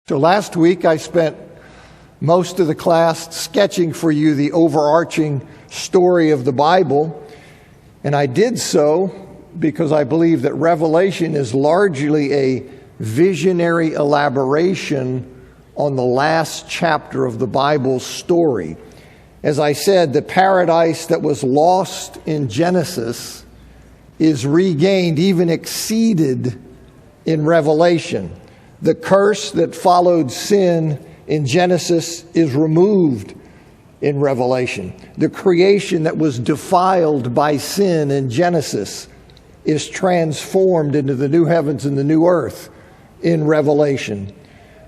So last week I spent most of the class sketching for you the overarching story of the Bible, and I did so because I believe that Revelation is largely a visionary elaboration on the last chapter of the Bible's story. As I said, the paradise that was lost in Genesis is regained, even exceeded in Revelation. The curse that followed sin in Genesis is removed in Revelation. The creation that was defiled by sin in Genesis is transformed into the new heavens and the new earth in Revelation.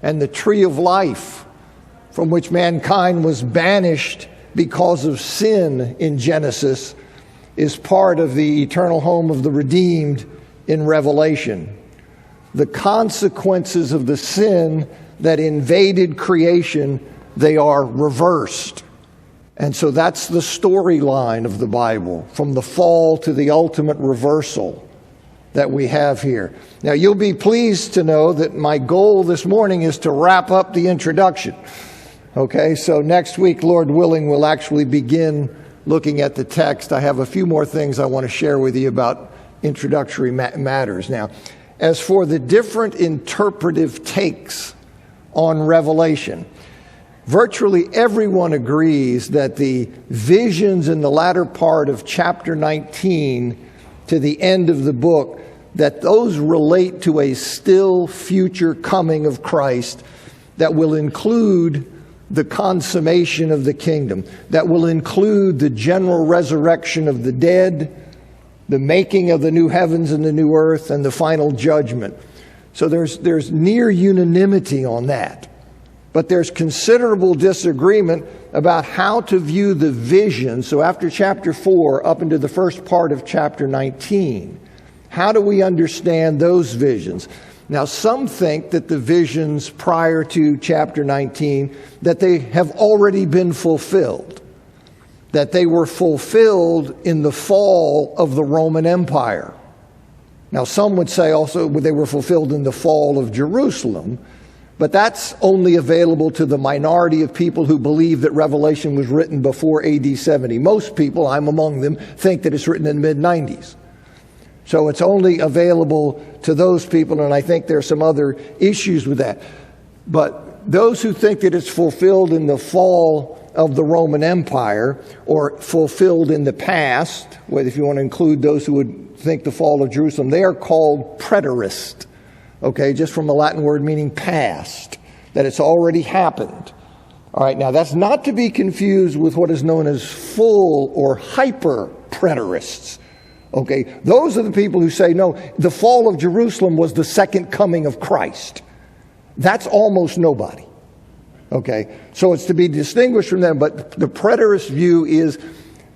And the tree of life from which mankind was banished because of sin in Genesis is part of the eternal home of the redeemed in Revelation. The consequences of the sin that invaded creation, they are reversed. And so that's the storyline of the Bible, from the fall to the ultimate reversal that we have here. Now, you'll be pleased to know that my goal this morning is to wrap up the introduction. Okay, so next week, Lord willing, we'll actually begin looking at the text. I have a few more things I want to share with you about introductory matters. Now, as for the different interpretive takes on Revelation, virtually everyone agrees that the visions in the latter part of chapter 19 to the end of the book, that those relate to a still future coming of Christ that will include the consummation of the kingdom, that will include the general resurrection of the dead, the making of the new heavens and the new earth, and the final judgment. So there's near unanimity on that. But there's considerable disagreement about how to view the vision. So after chapter 4, up into the first part of chapter 19, how do we understand those visions? Now, some think that the visions prior to chapter 19, that they have already been fulfilled, that they were fulfilled in the fall of the Roman Empire. Now, some would say also they were fulfilled in the fall of Jerusalem, but that's only available to the minority of people who believe that Revelation was written before AD 70. Most people, I'm among them, think that it's written in the mid-90s. So it's only available to those people, and I think there are some other issues with that. But those who think that it's fulfilled in the fall of the Roman Empire, or fulfilled in the past, if you want to include those who would think the fall of Jerusalem, they are called preterist, okay, just from the Latin word meaning past, that it's already happened. All right, now that's not to be confused with what is known as full or hyper preterists. Okay, those are the people who say, no, the fall of Jerusalem was the second coming of Christ. That's almost nobody. Okay, so it's to be distinguished from them, but the preterist view is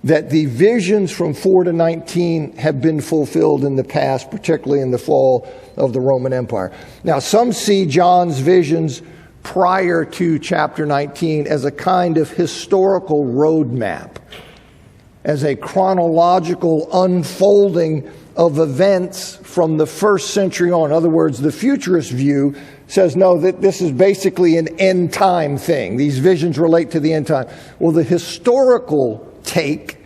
that the visions from 4 to 19 have been fulfilled in the past, particularly in the fall of the Roman Empire. Now, some see John's visions prior to chapter 19 as a kind of historical roadmap, as a chronological unfolding of events from the first century on. In other words, the futurist view says, no, that this is basically an end time thing. These visions relate to the end time. Well, the historical take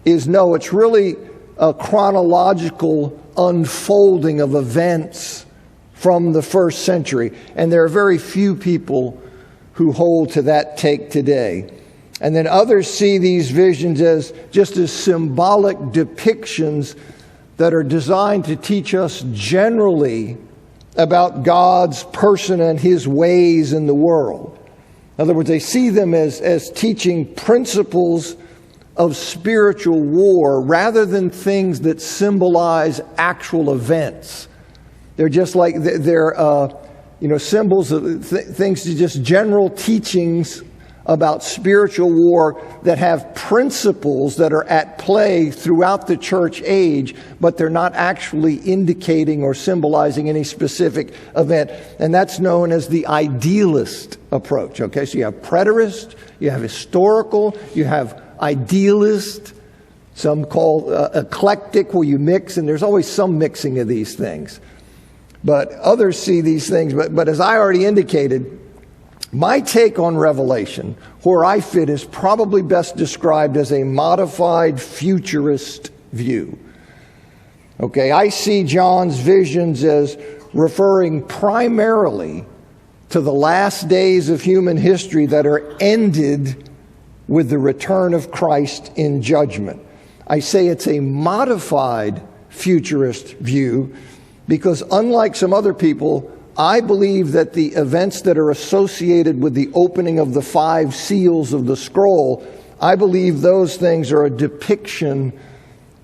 is, no, it's really a chronological unfolding of events from the first century. And there are very few people who hold to that take today. And then others see these visions as just as symbolic depictions that are designed to teach us generally about God's person and His ways in the world. In other words, they see them as teaching principles of spiritual war rather than things that symbolize actual events. They're just like, they're symbols of things, just general teachings about spiritual war that have principles that are at play throughout the church age, but they're not actually indicating or symbolizing any specific event. And that's known as the idealist approach. Okay, so you have preterist, you have historical, you have idealist, some call eclectic, where you mix, and there's always some mixing of these things. But others see these things, but as I already indicated, My take on Revelation, where I fit, is probably best described as a modified futurist view. Okay, I see John's visions as referring primarily to the last days of human history that are ended with the return of Christ in judgment. I say it's a modified futurist view because, unlike some other people, I believe that the events that are associated with the opening of the 5 seals of the scroll, I believe those things are a depiction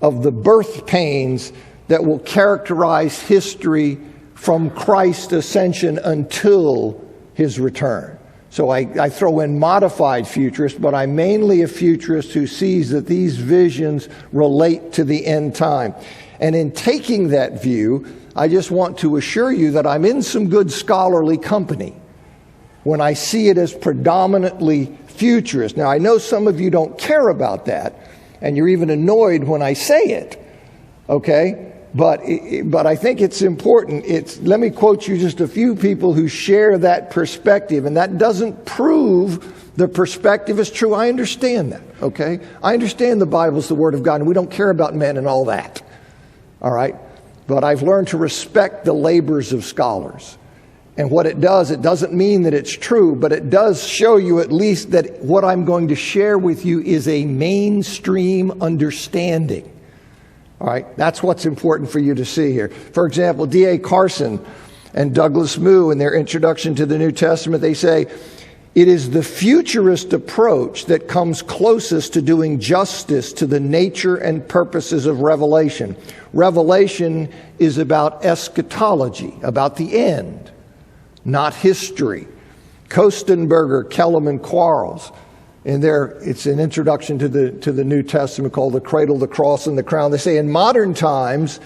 of the birth pains that will characterize history from Christ's ascension until his return. So I throw in modified futurist, but I'm mainly a futurist who sees that these visions relate to the end time. And in taking that view, I just want to assure you that I'm in some good scholarly company when I see it as predominantly futurist. Now, I know some of you don't care about that, and you're even annoyed when I say it, okay? But I think it's important. Let me quote you just a few people who share that perspective, and that doesn't prove the perspective is true. I understand that, okay? I understand the Bible's the Word of God, and we don't care about men and all that, all right? But I've learned to respect the labors of scholars. And what it doesn't mean that it's true, but it does show you at least that what I'm going to share with you is a mainstream understanding. All right, that's what's important for you to see here. For example, D.A. Carson and Douglas Moo, in their introduction to the New Testament, they say, it is the futurist approach that comes closest to doing justice to the nature and purposes of Revelation. Revelation is about eschatology, about the end, not history. Kostenberger, Kellum, and Quarles, it's an introduction to the New Testament called The Cradle, the Cross, and the Crown. They say in modern times,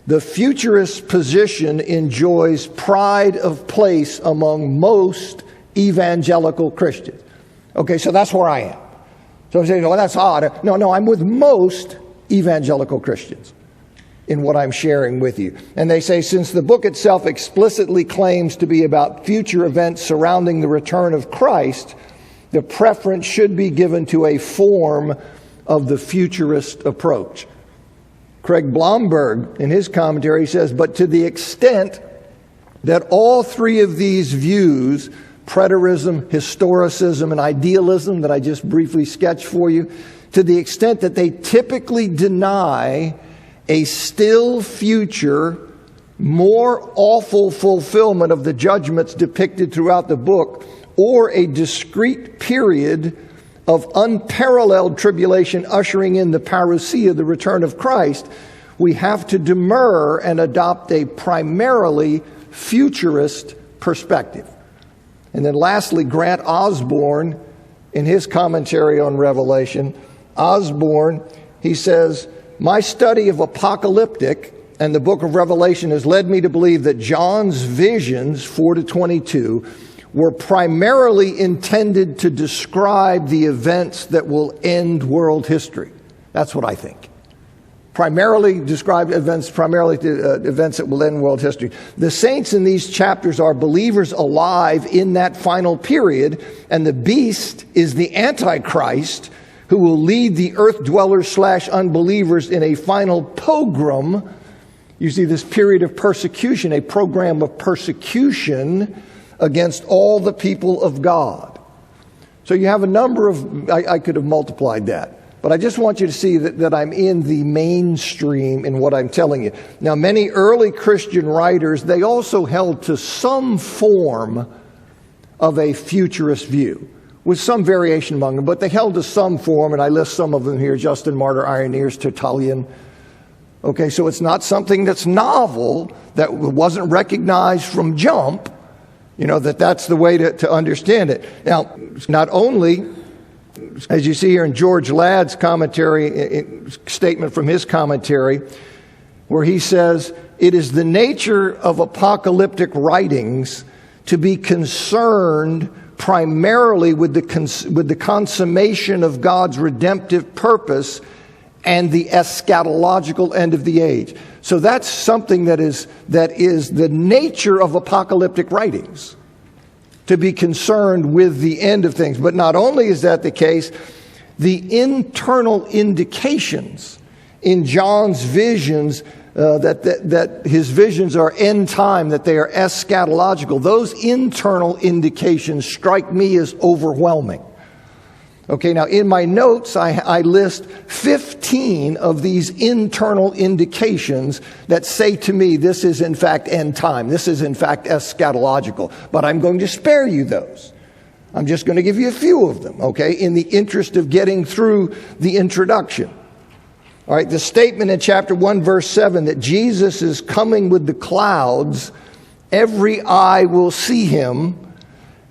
the futurist position enjoys pride of place among most evangelical Christians. Okay, so that's where I am. So I'm saying, well, that's odd. No, I'm with most evangelical Christians in what I'm sharing with you. And they say, since the book itself explicitly claims to be about future events surrounding the return of Christ, the preference should be given to a form of the futurist approach. Craig Blomberg, in his commentary, says, but to the extent that all 3 of these views, preterism, historicism, and idealism that I just briefly sketched for you, to the extent that they typically deny a still future, more awful fulfillment of the judgments depicted throughout the book, or a discrete period of unparalleled tribulation ushering in the parousia, the return of Christ, we have to demur and adopt a primarily futurist perspective. And then lastly, Grant Osborne, in his commentary on Revelation, Osborne, he says, my study of apocalyptic and the book of Revelation has led me to believe that John's visions, 4-22, were primarily intended to describe the events that will end world history. That's what I think. Primarily describe events that will end world history. The saints in these chapters are believers alive in that final period, and the beast is the Antichrist who will lead the earth dwellers / unbelievers in a final pogrom. You see this period of persecution, a program of persecution against all the people of God. So you have a number of, I could have multiplied that, but I just want you to see that I'm in the mainstream in what I'm telling you. Now, many early Christian writers, they also held to some form of a futurist view, with some variation among them, but they held to some form, and I list some of them here: Justin Martyr, Irenaeus, Tertullian. Okay, so it's not something that's novel, that wasn't recognized from jump. You know, that's the way to understand it. Now, not only, as you see here in George Ladd's commentary, statement from his commentary, where he says, it is the nature of apocalyptic writings to be concerned primarily with the consummation of God's redemptive purpose and the eschatological end of the age. So that's something that is the nature of apocalyptic writings. to be concerned with the end of things. But not only is that the case, the internal indications in John's visions, that his visions are end time, that they are eschatological, those internal indications strike me as overwhelming. Okay, now in my notes, I list 15 of these internal indications that say to me, this is in fact end time. This is in fact eschatological. But I'm going to spare you those. I'm just going to give you a few of them, okay, in the interest of getting through the introduction. All right, the statement in chapter 1, verse 7, that Jesus is coming with the clouds, every eye will see him,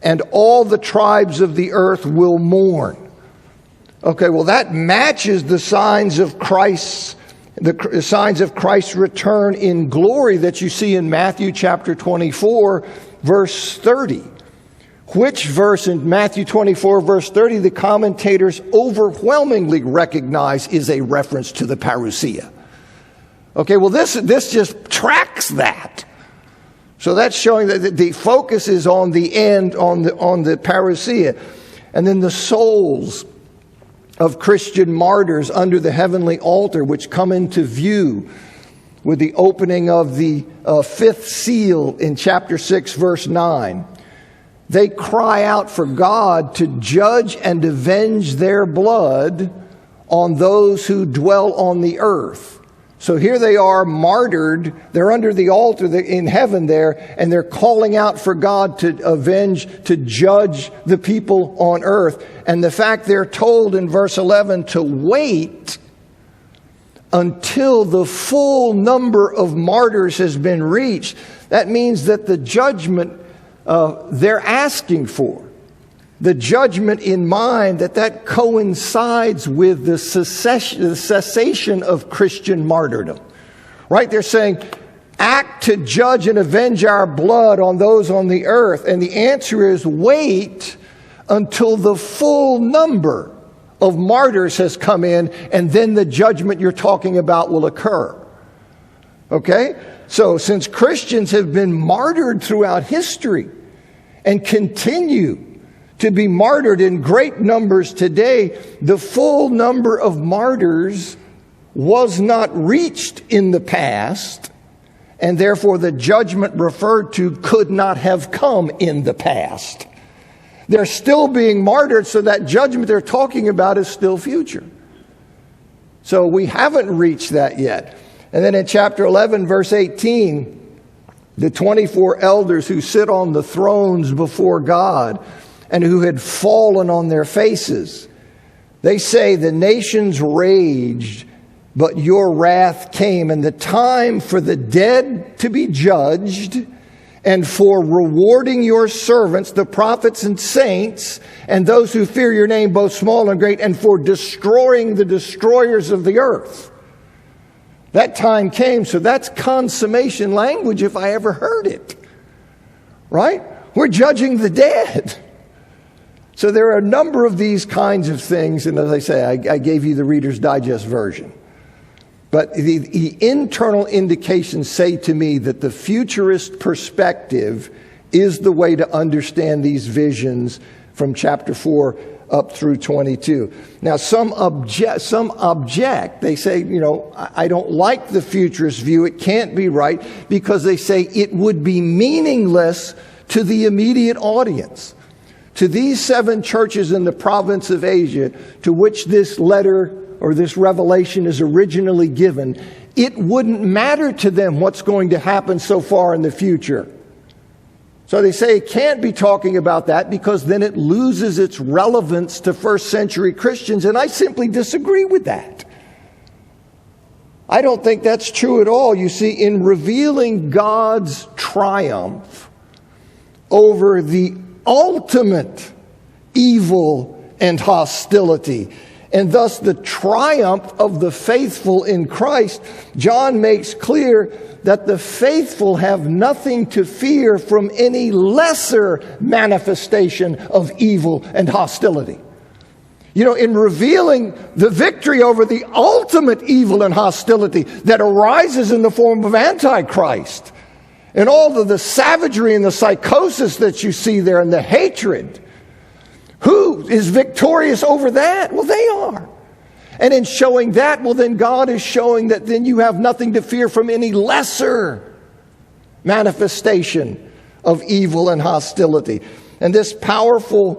and all the tribes of the earth will mourn. Okay, well, that matches the signs of Christ's return in glory that you see in Matthew chapter 24, verse 30. Which verse in Matthew 24, verse 30, the commentators overwhelmingly recognize is a reference to the parousia. Okay, well, this just tracks that. So that's showing that the focus is on the end, on the parousia. And then the souls of Christian martyrs under the heavenly altar, which come into view with the opening of the fifth seal in chapter 6, verse 9. They cry out for God to judge and avenge their blood on those who dwell on the earth. So here they are martyred. They're under the altar in heaven there, and they're calling out for God to avenge, to judge the people on earth. And the fact they're told in verse 11 to wait until the full number of martyrs has been reached, that means that the judgment they're asking for, the judgment in mind, that coincides with the cessation of Christian martyrdom. Right? They're saying, act to judge and avenge our blood on those on the earth. And the answer is, wait until the full number of martyrs has come in, and then the judgment you're talking about will occur. Okay? So since Christians have been martyred throughout history and continue to be martyred in great numbers today, the full number of martyrs was not reached in the past, and therefore the judgment referred to could not have come in the past. They're still being martyred, so that judgment they're talking about is still future. So we haven't reached that yet. And then in chapter 11, verse 18, the 24 elders who sit on the thrones before God and who had fallen on their faces, they say, the nations raged, but your wrath came, and the time for the dead to be judged, and for rewarding your servants, the prophets and saints, and those who fear your name, both small and great, and for destroying the destroyers of the earth. That time came, so that's consummation language if I ever heard it. Right? We're judging the dead. So there are a number of these kinds of things, and as I say, I gave you the Reader's Digest version. But the internal indications say to me that the futurist perspective is the way to understand these visions from chapter 4 up through 22. Now, some object. They say, I don't like the futurist view. It can't be right, because they say it would be meaningless to the immediate audience. To these 7 churches in the province of Asia, to which this letter or this revelation is originally given, it wouldn't matter to them what's going to happen so far in the future. So they say it can't be talking about that, because then it loses its relevance to first century Christians, and I simply disagree with that. I don't think that's true at all. You see, in revealing God's triumph over the ultimate evil and hostility, and thus the triumph of the faithful in Christ, John makes clear that the faithful have nothing to fear from any lesser manifestation of evil and hostility. In revealing the victory over the ultimate evil and hostility that arises in the form of Antichrist And all of the savagery and the psychosis that you see there and the hatred. Who is victorious over that? Well, they are. And in showing that, well, then God is showing that then you have nothing to fear from any lesser manifestation of evil and hostility. And this powerful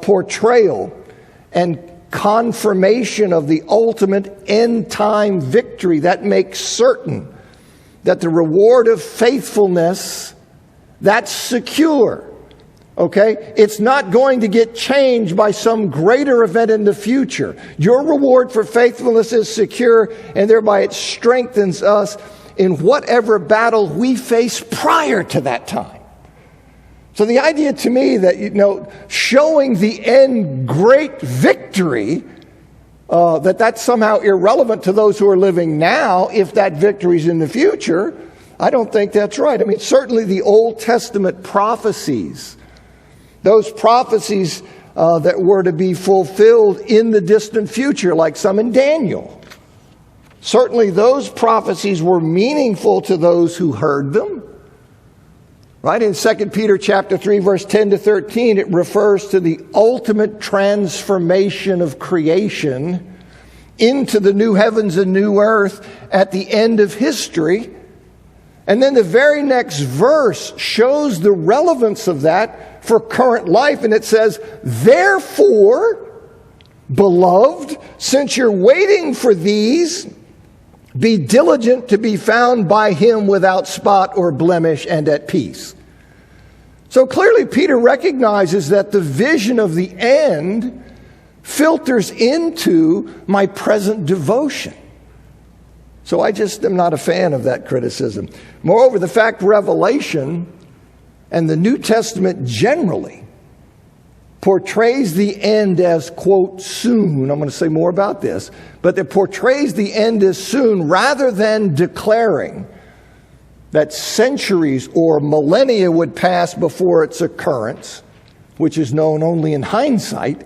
portrayal and confirmation of the ultimate end-time victory that makes certain that the reward of faithfulness, that's secure. Okay? It's not going to get changed by some greater event in the future. Your reward for faithfulness is secure, and thereby it strengthens us in whatever battle we face prior to that time. So the idea to me that, showing the end great victory, that's somehow irrelevant to those who are living now if that victory is in the future, I don't think that's right. I mean, certainly the Old Testament prophecies, those prophecies that were to be fulfilled in the distant future, like some in Daniel, certainly those prophecies were meaningful to those who heard them. Right? In 2 Peter chapter 3, verse 10 to 13, it refers to the ultimate transformation of creation into the new heavens and new earth at the end of history. And then the very next verse shows the relevance of that for current life. And it says, therefore, beloved, since you're waiting for these, be diligent to be found by him without spot or blemish and at peace. So clearly Peter recognizes that the vision of the end filters into my present devotion. So I just am not a fan of that criticism. Moreover, the fact Revelation and the New Testament generally portrays the end as, quote, soon. I'm going to say more about this. But it portrays the end as soon rather than declaring that centuries or millennia would pass before its occurrence, which is known only in hindsight.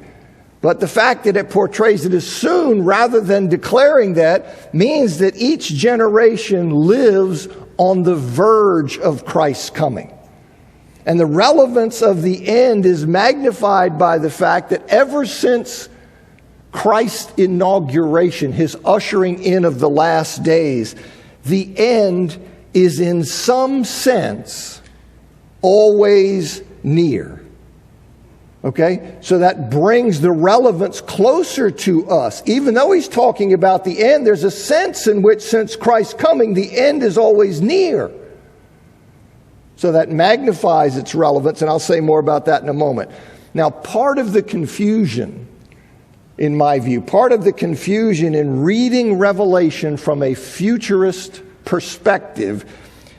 But the fact that it portrays it as soon rather than declaring that means that each generation lives on the verge of Christ's coming. And the relevance of the end is magnified by the fact that ever since Christ's inauguration, his ushering in of the last days, the end is in some sense always near. Okay? So that brings the relevance closer to us. Even though he's talking about the end, there's a sense in which since Christ's coming, the end is always near. So that magnifies its relevance, and I'll say more about that in a moment. Now, part of the confusion, in my view, part of the confusion in reading Revelation from a futurist perspective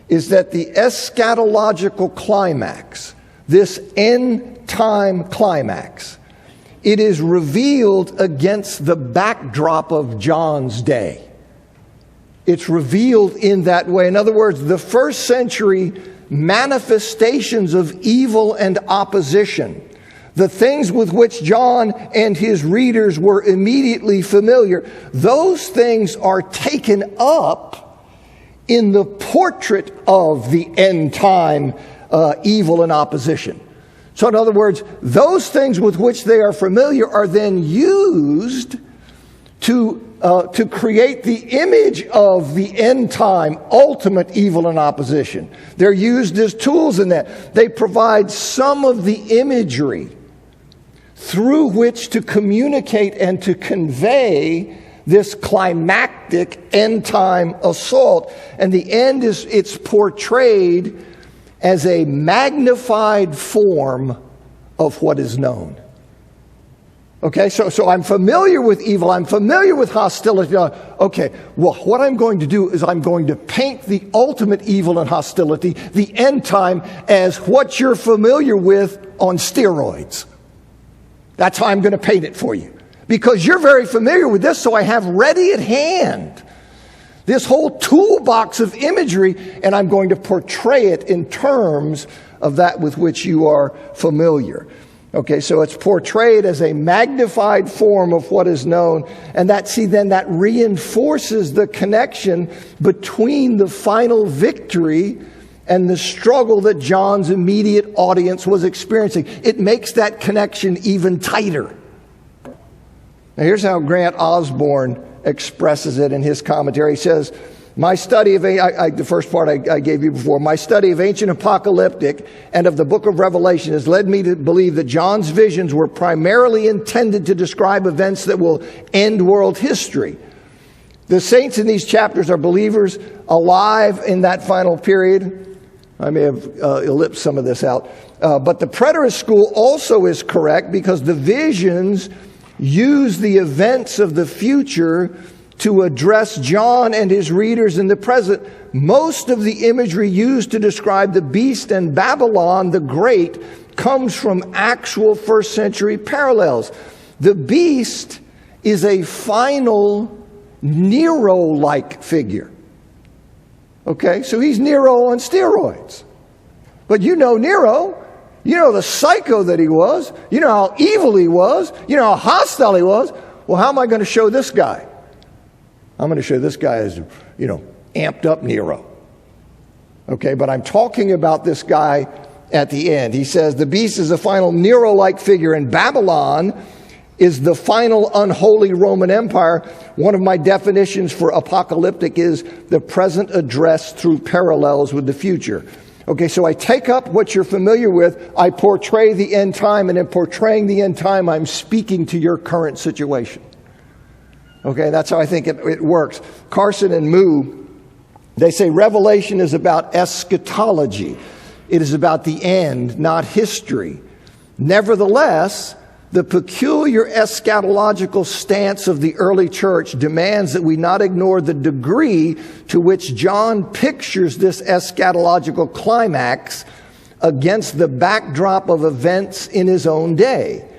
is that the eschatological climax, this end-time climax, it is revealed against the backdrop of John's day. It's revealed in that way. In other words, the first century manifestations of evil and opposition, the things with which John and his readers were immediately familiar, those things are taken up in the portrait of the end time evil and opposition. So in other words, those things with which they are familiar are then used to create the image of the end time ultimate evil and opposition. They're used as tools in that. They provide some of the imagery through which to communicate and to convey this climactic end time assault. And the end it's portrayed as a magnified form of what is known. Okay, so I'm familiar with evil, I'm familiar with hostility. Okay, well, what I'm going to do is I'm going to paint the ultimate evil and hostility, the end time, as what you're familiar with on steroids. That's how I'm going to paint it for you. Because you're very familiar with this, so I have ready at hand this whole toolbox of imagery, and I'm going to portray it in terms of that with which you are familiar. Okay, so it's portrayed as a magnified form of what is known, and that reinforces the connection between the final victory and the struggle that John's immediate audience was experiencing. It makes that connection even tighter. Now here's how Grant Osborne expresses it in his commentary. He says, my study of, the first part I gave you before, my study of ancient apocalyptic and of the book of Revelation has led me to believe that John's visions were primarily intended to describe events that will end world history. The saints in these chapters are believers alive in that final period. I may have ellipsed some of this out. But the preterist school also is correct because the visions use the events of the future to address John and his readers in the present. Most of the imagery used to describe the beast and Babylon the Great comes from actual first century parallels. The beast is a final Nero-like figure. Okay, so he's Nero on steroids. But you know Nero. You know the psycho that he was. You know how evil he was. You know how hostile he was. Well, how am I going to show this guy? I'm going to show this guy as, amped up Nero. Okay, but I'm talking about this guy at the end. He says the beast is a final Nero-like figure, and Babylon is the final unholy Roman Empire. One of my definitions for apocalyptic is the present addressed through parallels with the future. Okay, so I take up what you're familiar with, I portray the end time, and in portraying the end time, I'm speaking to your current situation. Okay, that's how I think it works. Carson and Moo, they say Revelation is about eschatology. It is about the end, not history. Nevertheless, the peculiar eschatological stance of the early church demands that we not ignore the degree to which John pictures this eschatological climax against the backdrop of events in his own day.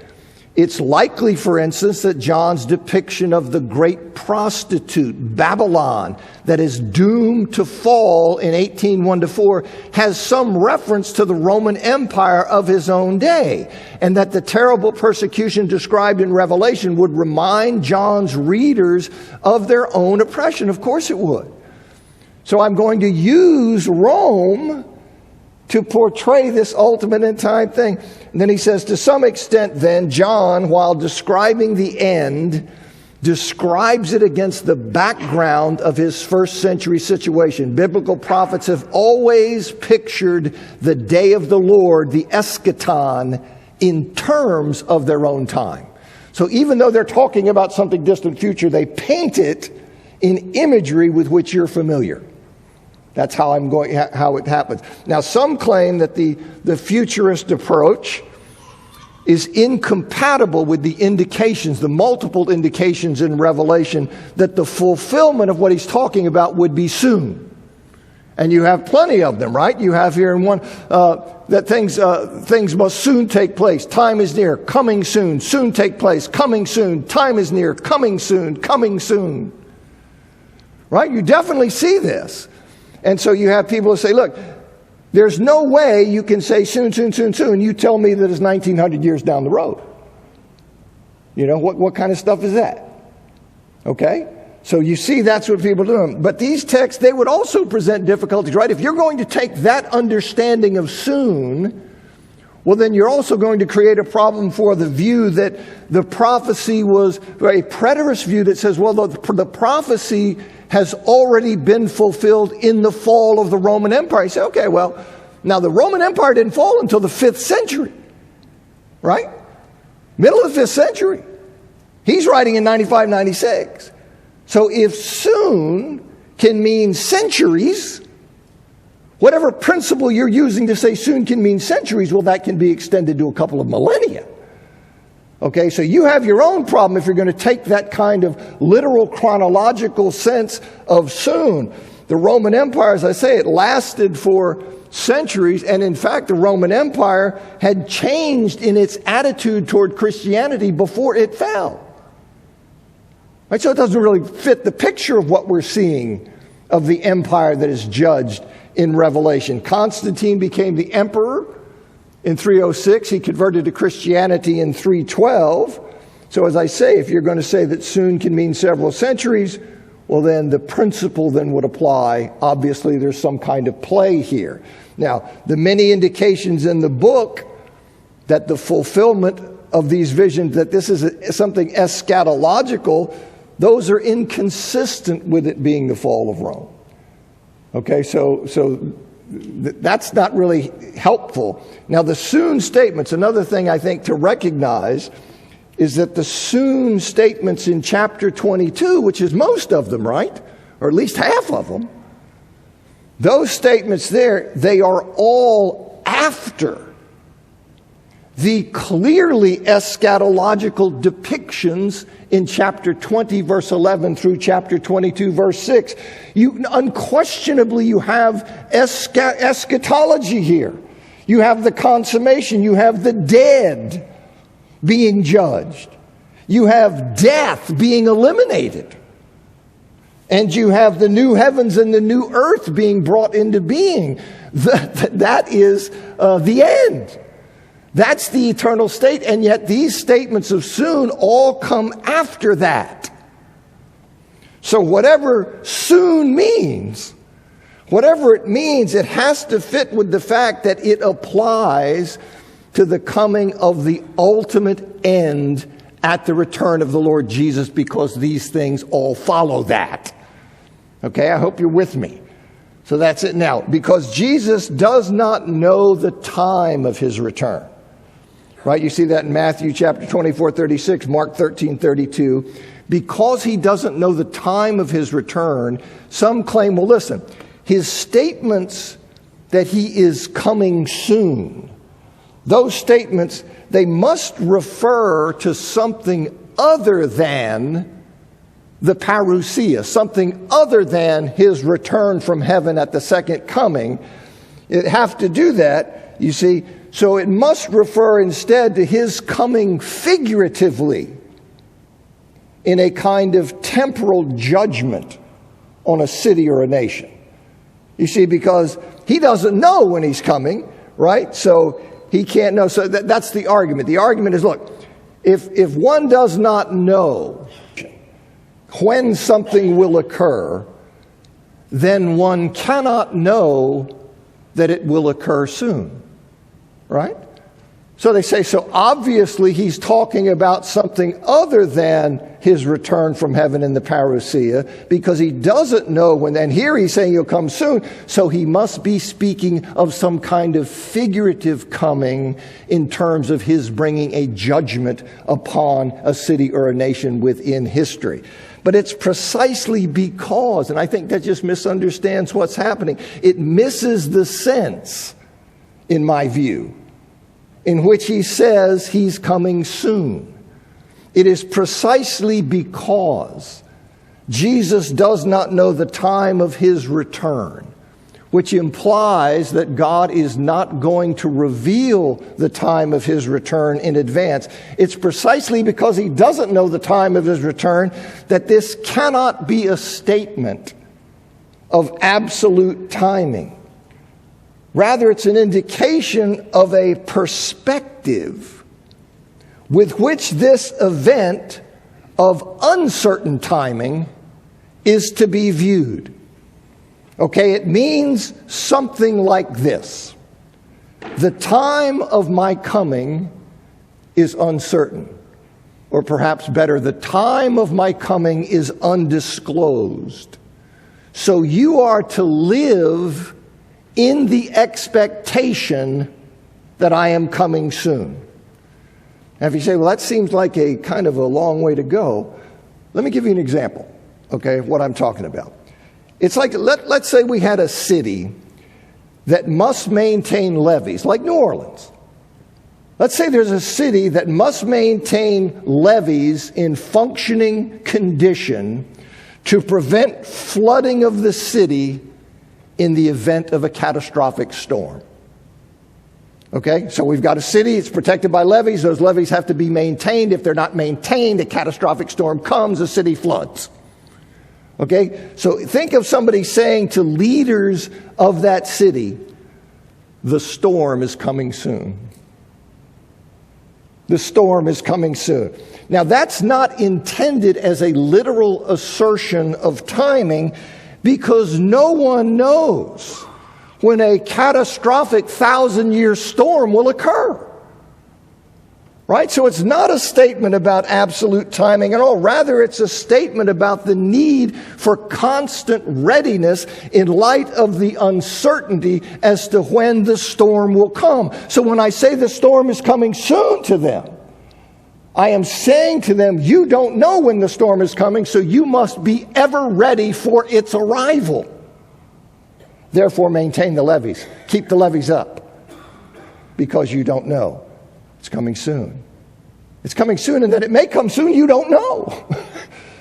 It's likely, for instance, that John's depiction of the great prostitute, Babylon, that is doomed to fall in 18:1-4, has some reference to the Roman Empire of his own day, and that the terrible persecution described in Revelation would remind John's readers of their own oppression. Of course it would. So I'm going to use Rome to portray this ultimate end time thing. And then he says, to some extent then, John, while describing the end, describes it against the background of his first century situation. Biblical prophets have always pictured the day of the Lord, the eschaton, in terms of their own time. So even though they're talking about something distant future, they paint it in imagery with which you're familiar. That's how it happens. Now, some claim that the futurist approach is incompatible with the indications, the multiple indications in Revelation that the fulfillment of what he's talking about would be soon. And you have plenty of them, right? You have here in one that things must soon take place. Time is near, coming soon. Soon take place, coming soon. Time is near, coming soon, coming soon. Right? You definitely see this. And so you have people who say, look, there's no way you can say soon, soon, soon, soon. You tell me that it's 1900 years down the road. You know, what kind of stuff is that? Okay? So you see that's what people are doing. But these texts, they would also present difficulties, right? If you're going to take that understanding of soon, well, then you're also going to create a problem for the view that the prophecy was a preterist view that says, well, the prophecy has already been fulfilled in the fall of the Roman Empire. You say, okay, well, now the Roman Empire didn't fall until the 5th century, right? Middle of the 5th century. He's writing in 95, 96. So if soon can mean centuries, whatever principle you're using to say soon can mean centuries, well, that can be extended to a couple of millennia. Okay, so you have your own problem if you're going to take that kind of literal chronological sense of soon. The Roman Empire, as I say, it lasted for centuries, and in fact, the Roman Empire had changed in its attitude toward Christianity before it fell. Right, so it doesn't really fit the picture of what we're seeing of the empire that is judged in Revelation. Constantine became the emperor in 306. He converted to Christianity in 312. So as I say, if you're going to say that soon can mean several centuries, well, then the principle then would apply. Obviously, there's some kind of play here. Now, the many indications in the book that the fulfillment of these visions, that this is something eschatological, those are inconsistent with it being the fall of Rome. Okay, so that's not really helpful. Now, the soon statements, another thing I think to recognize is that the soon statements in chapter 22, which is most of them, right? Or at least half of them, those statements there, they are all after the clearly eschatological depictions in chapter 20, verse 11 through chapter 22, verse 6. Unquestionably, you have eschatology here. You have the consummation. You have the dead being judged. You have death being eliminated. And you have the new heavens and the new earth being brought into being. That is the end. That's the eternal state, and yet these statements of soon all come after that. So whatever soon means, whatever it means, it has to fit with the fact that it applies to the coming of the ultimate end at the return of the Lord Jesus, because these things all follow that. Okay, I hope you're with me. So that's it now. Because Jesus does not know the time of his return. Right? You see that in Matthew chapter 24, 36, Mark 13, 32. Because he doesn't know the time of his return, some claim, well, listen, his statements that he is coming soon, those statements, they must refer to something other than the parousia, something other than his return from heaven at the second coming. It have to do that, you see. So it must refer instead to his coming figuratively in a kind of temporal judgment on a city or a nation. You see, because he doesn't know when he's coming, right? So he can't know. So that's the argument. The argument is, look, if one does not know when something will occur, then one cannot know that it will occur soon. Right? So they say, so obviously he's talking about something other than his return from heaven in the parousia, because he doesn't know when, and here he's saying he'll come soon, so he must be speaking of some kind of figurative coming in terms of his bringing a judgment upon a city or a nation within history. But it's precisely because, and I think that just misunderstands what's happening, it misses the sense, in my view, in which he says he's coming soon. It is precisely because Jesus does not know the time of his return, which implies that God is not going to reveal the time of his return in advance. It's precisely because he doesn't know the time of his return that this cannot be a statement of absolute timing. Rather, it's an indication of a perspective with which this event of uncertain timing is to be viewed. Okay, it means something like this. The time of my coming is uncertain. Or perhaps better, the time of my coming is undisclosed. So you are to live in the expectation that I am coming soon. Now, if you say, well, that seems like a kind of a long way to go, let me give you an example, okay, of what I'm talking about. It's like, let's say we had a city that must maintain levees, like New Orleans. Let's say there's a city that must maintain levees in functioning condition to prevent flooding of the city in the event of a catastrophic storm. Okay, so we've got a city, it's protected by levees. Those levees have to be maintained. If they're not maintained, a catastrophic storm comes, the city floods. Okay, so think of somebody saying to leaders of that city, the storm is coming soon. The storm is coming soon. Now, that's not intended as a literal assertion of timing, because no one knows when a catastrophic 1,000-year storm will occur. Right? So it's not a statement about absolute timing at all. Rather, it's a statement about the need for constant readiness in light of the uncertainty as to when the storm will come. So when I say the storm is coming soon to them, I am saying to them, you don't know when the storm is coming, so you must be ever ready for its arrival. Therefore, maintain the levees. Keep the levees up, because you don't know. It's coming soon. It's coming soon, and that it may come soon, you don't know.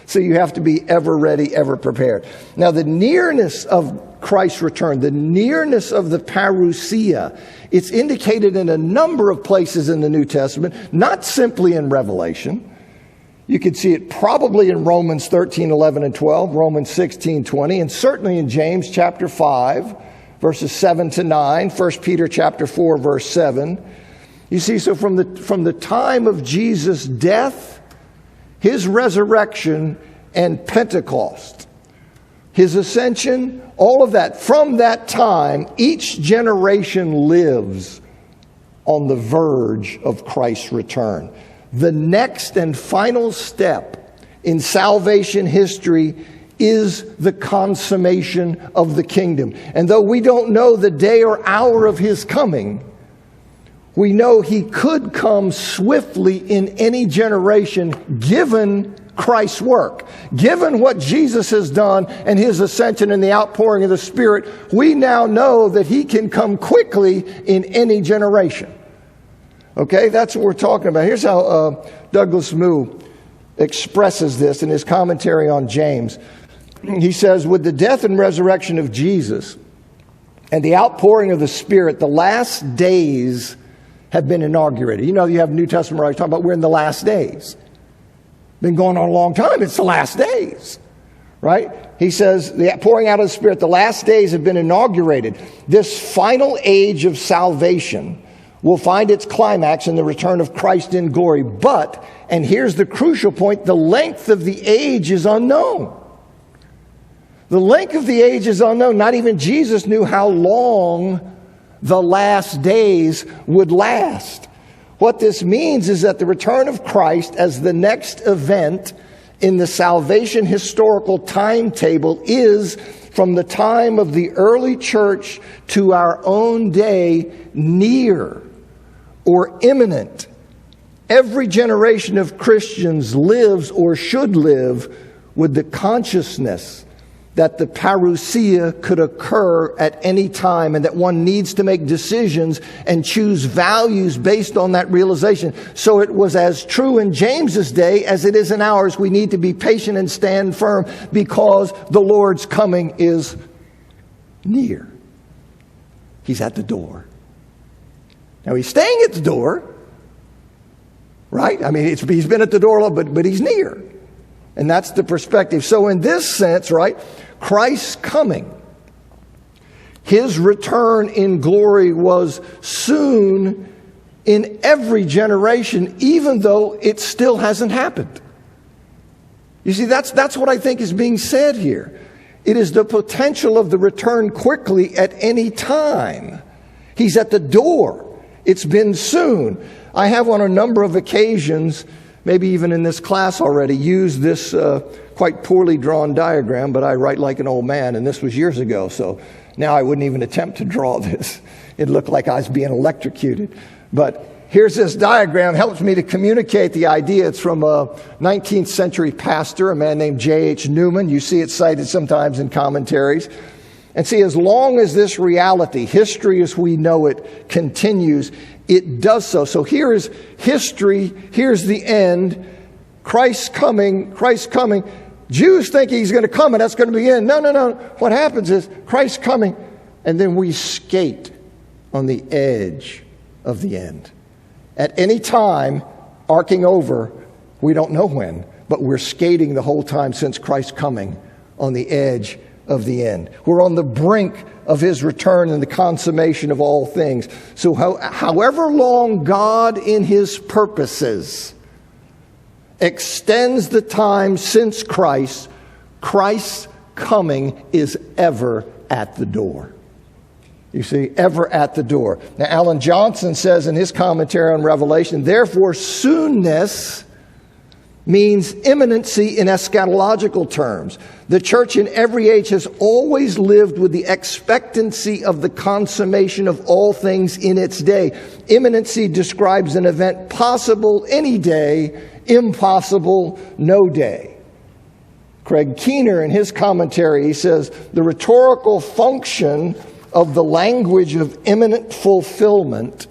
So you have to be ever ready, ever prepared. Now, the nearness of Christ's return, the nearness of the parousia, it's indicated in a number of places in the New Testament, not simply in Revelation. You could see it probably in Romans 13, 11, and 12, Romans 16, 20, and certainly in James chapter 5, verses 7 to 9, 1 Peter chapter 4, verse 7. You see, so from the time of Jesus' death, his resurrection, and Pentecost, his ascension, all of that, from that time, each generation lives on the verge of Christ's return. The next and final step in salvation history is the consummation of the kingdom. And though we don't know the day or hour of his coming, we know he could come swiftly in any generation given Christ's work. Given what Jesus has done and his ascension and the outpouring of the Spirit, we now know that he can come quickly in any generation. Okay, that's what we're talking about. Here's how Douglas Moo expresses this in his commentary on James. He says, with the death and resurrection of Jesus and the outpouring of the Spirit, the last days have been inaugurated. You know, you have New Testament writers talking about we're in the last days. Been going on a long time. It's the last days, right? He says the pouring out of the Spirit, the last days have been inaugurated. This final age of salvation will find its climax in the return of Christ in glory. But, and here's the crucial point, the length of the age is unknown. The length of the age is unknown. Not even Jesus knew how long the last days would last. What this means is that the return of Christ as the next event in the salvation historical timetable is, from the time of the early church to our own day, near or imminent. Every generation of Christians lives or should live with the consciousness that the parousia could occur at any time, and that one needs to make decisions and choose values based on that realization. So it was as true in James's day as it is in ours. We need to be patient and stand firm, because the Lord's coming is near. He's at the door. Now, he's staying at the door, right? I mean, he's been at the door a little, but he's near. And that's the perspective. So in this sense, right, Christ's coming, his return in glory was soon in every generation, even though it still hasn't happened. You see, that's what I think is being said here. It is the potential of the return quickly at any time. He's at the door. It's been soon. I have on a number of occasions, maybe even in this class already, used this quite poorly drawn diagram, but I write like an old man, and this was years ago, so now I wouldn't even attempt to draw this. It looked like I was being electrocuted. But here's this diagram, helps me to communicate the idea. It's from a 19th century pastor, a man named J.H. Newman. You see it cited sometimes in commentaries. And see, as long as this reality, history as we know it, continues, it does so. So here is history, here's the end, Christ's coming. Jews think he's going to come and that's going to be the end. No. What happens is Christ's coming, and then we skate on the edge of the end. At any time, arcing over, we don't know when, but we're skating the whole time since Christ's coming on the edge of the end. We're on the brink of his return and the consummation of all things. So however long God in his purposes extends the time since Christ, Christ's coming is ever at the door. You see, ever at the door. Now, Alan Johnson says in his commentary on Revelation, therefore, soonness means imminency in eschatological terms. The church in every age has always lived with the expectancy of the consummation of all things in its day. Imminency describes an event possible any day, impossible no day. Craig Keener, in his commentary, he says, the rhetorical function of the language of imminent fulfillment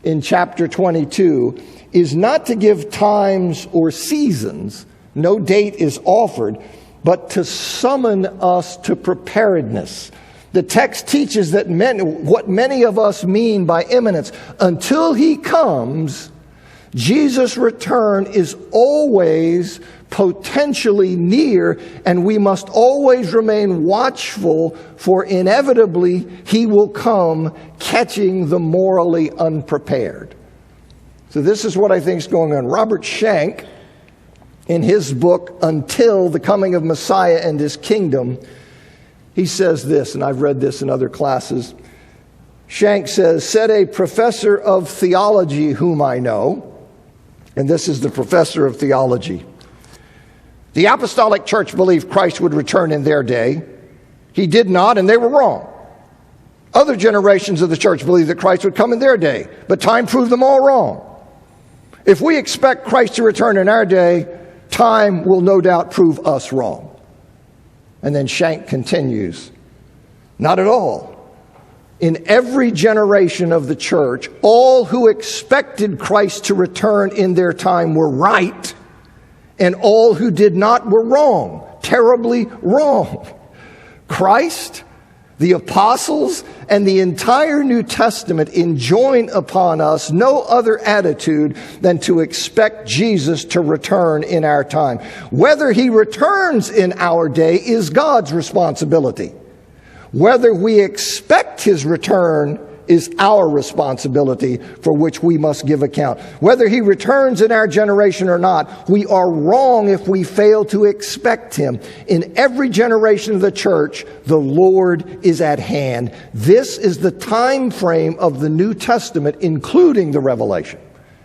in chapter 22 is not to give times or seasons, no date is offered, but to summon us to preparedness. The text teaches that what many of us mean by imminence. Until he comes, Jesus' return is always potentially near, and we must always remain watchful, for inevitably he will come catching the morally unprepared. So this is what I think is going on. Robert Shank, in his book, Until the Coming of Messiah and His Kingdom, he says this, and I've read this in other classes. Shank says, said a professor of theology whom I know, and this is the professor of theology, the apostolic church believed Christ would return in their day. He did not, and they were wrong. Other generations of the church believed that Christ would come in their day, but time proved them all wrong. If we expect Christ to return in our day, time will no doubt prove us wrong. And then Shank continues, not at all. In every generation of the church, all who expected Christ to return in their time were right, and all who did not were wrong, terribly wrong. Christ, the apostles, and the entire New Testament enjoin upon us no other attitude than to expect Jesus to return in our time. Whether he returns in our day is God's responsibility. Whether we expect his return is our responsibility, for which we must give account. Whether he returns in our generation or not, we are wrong if we fail to expect him. In every generation of the church, the Lord is at hand. This is the time frame of the New Testament, including the Revelation.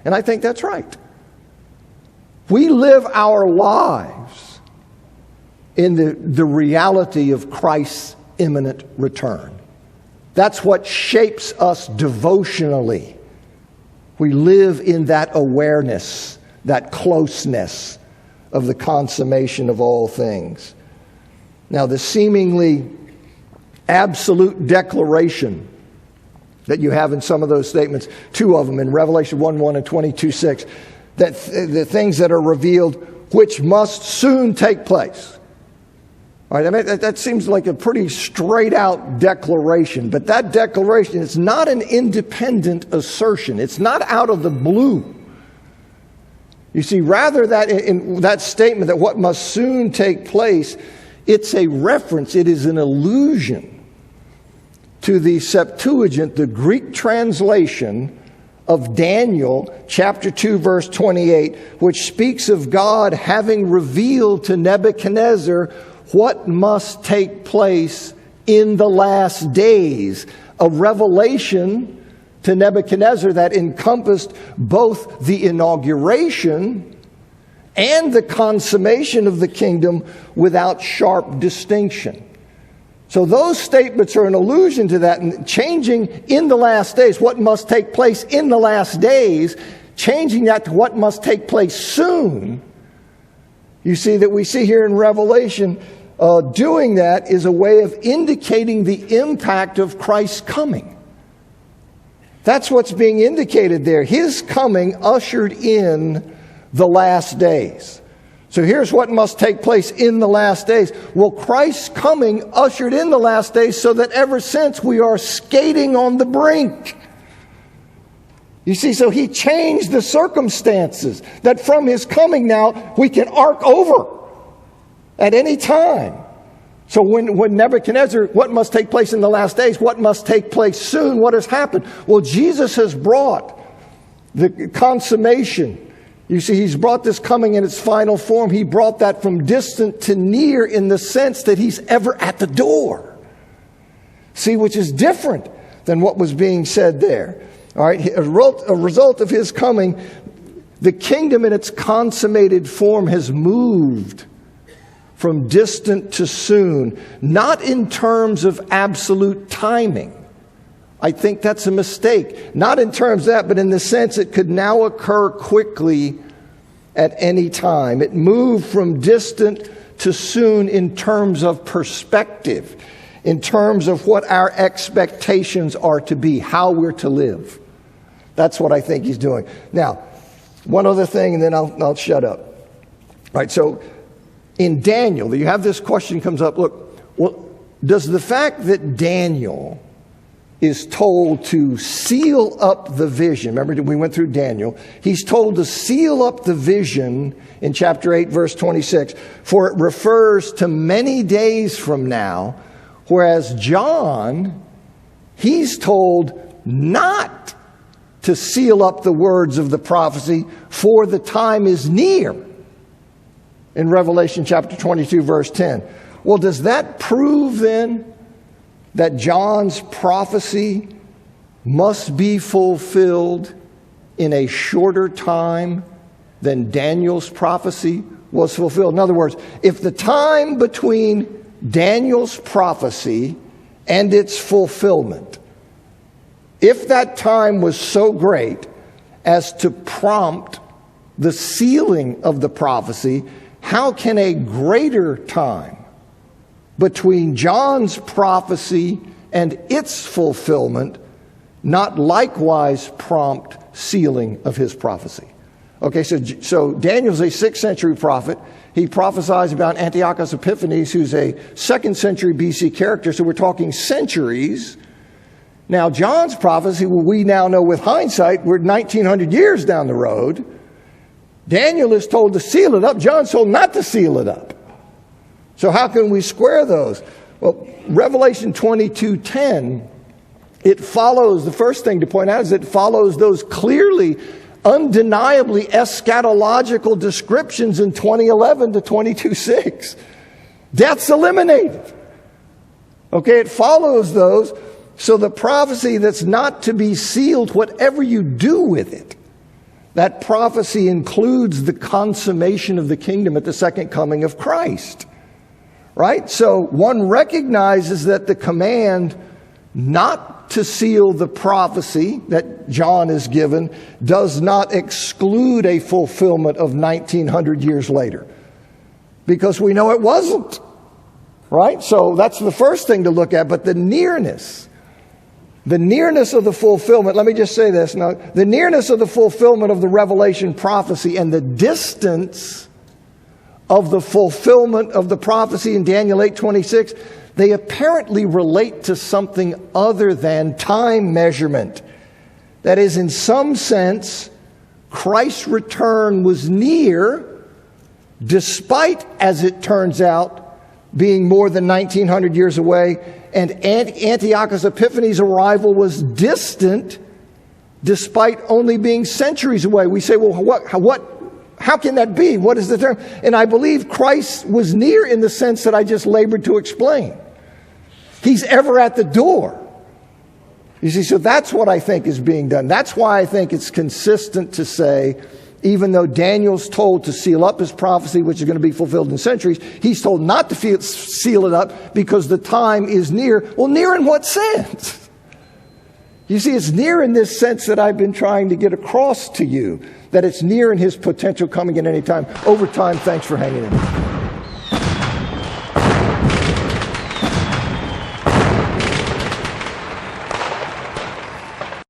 And I think that's right. We live our lives in the reality of Christ's imminent return. That's what shapes us devotionally. We live in that awareness, that closeness of the consummation of all things. Now, the seemingly absolute declaration that you have in some of those statements, two of them in Revelation 1:1 and 22:6, that the things that are revealed which must soon take place. All right, I mean, that seems like a pretty straight out declaration, but that declaration is not an independent assertion. It's not out of the blue. You see, rather that in that statement that what must soon take place, it's a reference, it is an allusion to the Septuagint, the Greek translation of Daniel chapter 2 verse 28, which speaks of God having revealed to Nebuchadnezzar what must take place in the last days. A revelation to Nebuchadnezzar that encompassed both the inauguration and the consummation of the kingdom without sharp distinction. So those statements are an allusion to that, and changing in the last days, what must take place in the last days, changing that to what must take place soon. You see that we see here in Revelation, doing that is a way of indicating the impact of Christ's coming. That's what's being indicated there. His coming ushered in the last days. So here's what must take place in the last days. Well, Christ's coming ushered in the last days so that ever since we are skating on the brink. You see, so he changed the circumstances that from his coming now we can arc over at any time. So when Nebuchadnezzar, what must take place in the last days? What must take place soon? What has happened? Well, Jesus has brought the consummation. You see, he's brought this coming in its final form. He brought that from distant to near in the sense that he's ever at the door. See, which is different than what was being said there. All right, a result of his coming, the kingdom in its consummated form has moved from distant to soon, not in terms of absolute timing. I think that's a mistake. Not in terms of that, but in the sense it could now occur quickly at any time. It moved from distant to soon in terms of perspective, in terms of what our expectations are to be, how we're to live. That's what I think he's doing. Now, one other thing, and then I'll shut up. All right, so in Daniel, you have this question comes up. Look, well, does the fact that Daniel is told to seal up the vision, remember we went through Daniel, he's told to seal up the vision in chapter 8, verse 26, for it refers to many days from now, whereas John, he's told not to seal up the words of the prophecy, for the time is near, in Revelation chapter 22, verse 10. Well, does that prove then that John's prophecy must be fulfilled in a shorter time than Daniel's prophecy was fulfilled? In other words, if the time between Daniel's prophecy and its fulfillment, if that time was so great as to prompt the sealing of the prophecy, how can a greater time between John's prophecy and its fulfillment not likewise prompt sealing of his prophecy? Okay, so Daniel's a 6th century prophet. He prophesies about Antiochus Epiphanes, who's a 2nd century BC character, so we're talking centuries. Now, John's prophecy, well, we now know with hindsight, we're 1900 years down the road. Daniel is told to seal it up. John's told not to seal it up. So how can we square those? Well, Revelation 22:10, it follows, the first thing to point out is it follows those clearly, undeniably eschatological descriptions in 20:11 to 22:6. Death's eliminated. Okay, it follows those. So the prophecy that's not to be sealed, whatever you do with it, that prophecy includes the consummation of the kingdom at the second coming of Christ. Right? So one recognizes that the command not to seal the prophecy that John is given does not exclude a fulfillment of 1900 years later. Because we know it wasn't. Right? So that's the first thing to look at. But the nearness of the fulfillment, let me just say this now, the nearness of the fulfillment of the Revelation prophecy and the distance of the fulfillment of the prophecy in Daniel 8:26, they apparently relate to something other than time measurement. That is, in some sense, Christ's return was near, despite, as it turns out, being more than 1900 years away, and Antiochus Epiphanes' arrival was distant, despite only being centuries away. We say, well, how can that be? What is the term? And I believe Christ was near in the sense that I just labored to explain. He's ever at the door. You see, so that's what I think is being done. That's why I think it's consistent to say, even though Daniel's told to seal up his prophecy, which is going to be fulfilled in centuries, he's told not to seal it up because the time is near. Well, near in what sense? You see, it's near in this sense that I've been trying to get across to you, that it's near in his potential coming at any time. Over time, thanks for hanging in.